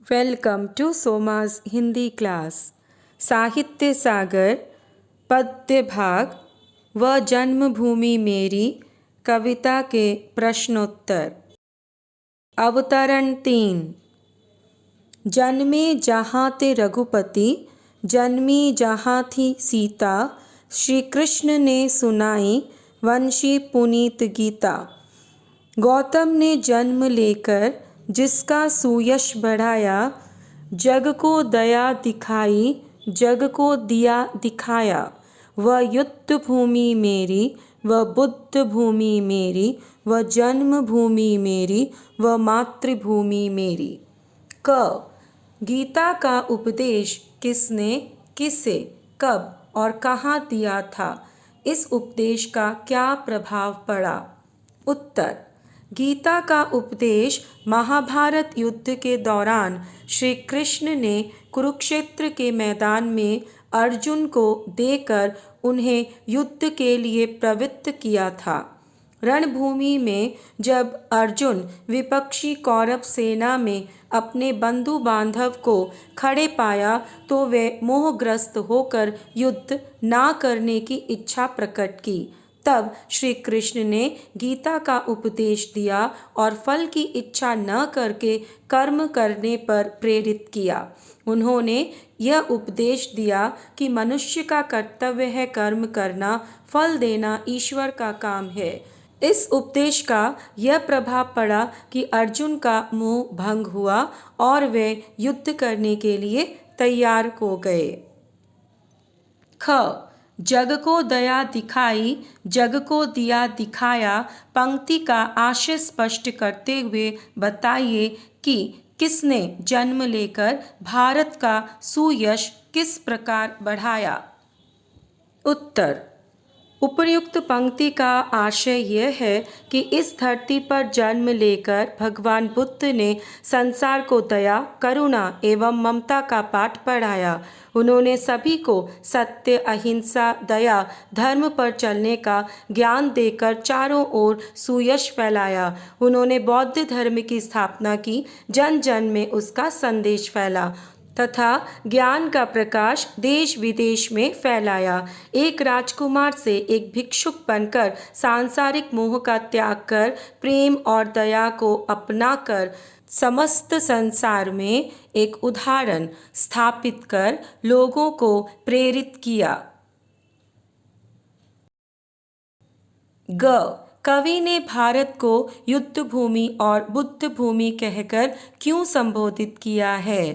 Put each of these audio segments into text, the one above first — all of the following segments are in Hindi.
वेलकम टू सोमास हिंदी क्लास। साहित्य सागर पद्य भाग व जन्मभूमि मेरी कविता के प्रश्नोत्तर। अवतरण 3। जन्मे जहाँ ते रघुपति, जन्मी जहाँ थी सीता, श्री कृष्ण ने सुनाई वंशी पुनीत गीता। गौतम ने जन्म लेकर जिसका सुयश बढ़ाया, जग को दया दिखाई, जग को दिया दिखाया। वह युद्ध भूमि मेरी, वह बुद्ध भूमि मेरी, वह जन्म भूमि मेरी, वह मातृभूमि मेरी। क गीता का उपदेश किसने, किसे, कब और कहाँ दिया था? इस उपदेश का क्या प्रभाव पड़ा? उत्तर। गीता का उपदेश महाभारत युद्ध के दौरान श्री कृष्ण ने कुरुक्षेत्र के मैदान में अर्जुन को देकर उन्हें युद्ध के लिए प्रवृत्त किया था। रणभूमि में जब अर्जुन विपक्षी कौरव सेना में अपने बंधु बांधव को खड़े पाया तो वे मोहग्रस्त होकर युद्ध ना करने की इच्छा प्रकट की। तब श्री कृष्ण ने गीता का उपदेश दिया और फल की इच्छा न करके कर्म करने पर प्रेरित किया। उन्होंने यह उपदेश दिया कि मनुष्य का कर्तव्य है कर्म करना, फल देना ईश्वर का काम है। इस उपदेश का यह प्रभाव पड़ा कि अर्जुन का मोह भंग हुआ और वे युद्ध करने के लिए तैयार हो गए। ख जग को दया दिखाई, जग को दिया दिखाया पंक्ति का आशय स्पष्ट करते हुए बताइए कि किसने जन्म लेकर भारत का सुयश किस प्रकार बढ़ाया? उत्तर। उपर्युक्त पंक्ति का आशय यह है कि इस धरती पर जन्म लेकर भगवान बुद्ध ने संसार को दया, करुणा एवं ममता का पाठ पढ़ाया। उन्होंने सभी को सत्य, अहिंसा, दया, धर्म पर चलने का ज्ञान देकर चारों ओर सुयश फैलाया। उन्होंने बौद्ध धर्म की स्थापना की, जन जन में उसका संदेश फैला तथा ज्ञान का प्रकाश देश विदेश में फैलाया। एक राजकुमार से एक भिक्षुक बनकर सांसारिक मोह का त्याग कर प्रेम और दया को अपनाकर समस्त संसार में एक उदाहरण स्थापित कर लोगों को प्रेरित किया। ग कवि ने भारत को युद्ध भूमि और बुद्ध भूमि कहकर क्यों संबोधित किया है?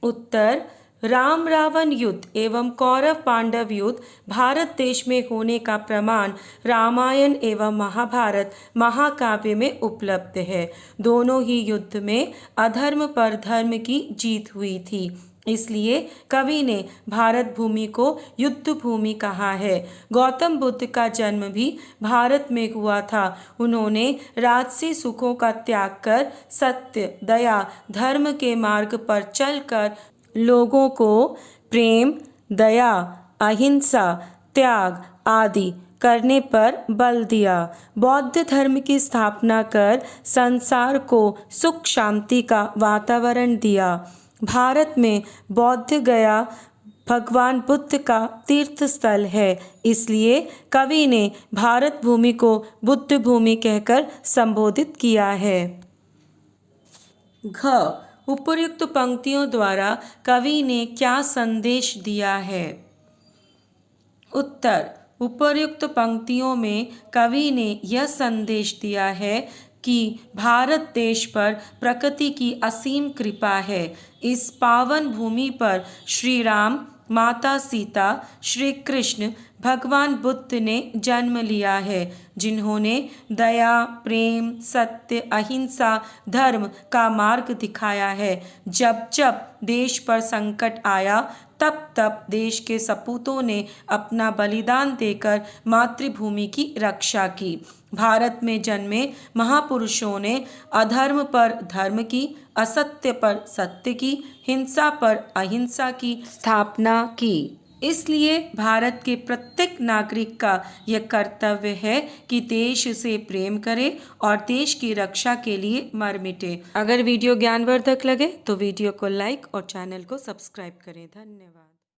उत्तर। राम रावण युद्ध एवं कौरव पांडव युद्ध भारत देश में होने का प्रमाण रामायण एवं महाभारत महाकाव्य में उपलब्ध है। दोनों ही युद्ध में अधर्म पर धर्म की जीत हुई थी, इसलिए कवि ने भारत भूमि को युद्ध भूमि कहा है। गौतम बुद्ध का जन्म भी भारत में हुआ था। उन्होंने राजसी सुखों का त्याग कर सत्य, दया, धर्म के मार्ग पर चलकर लोगों को प्रेम, दया, अहिंसा, त्याग आदि करने पर बल दिया। बौद्ध धर्म की स्थापना कर संसार को सुख शांति का वातावरण दिया। भारत में बौद्ध गया भगवान बुद्ध का तीर्थ स्थल है, इसलिए कवि ने भारत भूमि को बुद्ध भूमि कहकर संबोधित किया है। घ उपर्युक्त पंक्तियों द्वारा कवि ने क्या संदेश दिया है? उत्तर। उपर्युक्त पंक्तियों में कवि ने यह संदेश दिया है कि भारत देश पर प्रकृति की असीम कृपा है। इस पावन भूमि पर श्री राम, माता सीता, श्री कृष्ण, भगवान बुद्ध ने जन्म लिया है, जिन्होंने दया, प्रेम, सत्य, अहिंसा, धर्म का मार्ग दिखाया है। जब जब देश पर संकट आया तब तब देश के सपूतों ने अपना बलिदान देकर मातृभूमि की रक्षा की। भारत में जन्मे महापुरुषों ने अधर्म पर धर्म की, असत्य पर सत्य की, हिंसा पर अहिंसा की स्थापना की। इसलिए भारत के प्रत्येक नागरिक का यह कर्तव्य है कि देश से प्रेम करे और देश की रक्षा के लिए मर मिटे। अगर वीडियो ज्ञानवर्धक लगे तो वीडियो को लाइक और चैनल को सब्सक्राइब करें। धन्यवाद।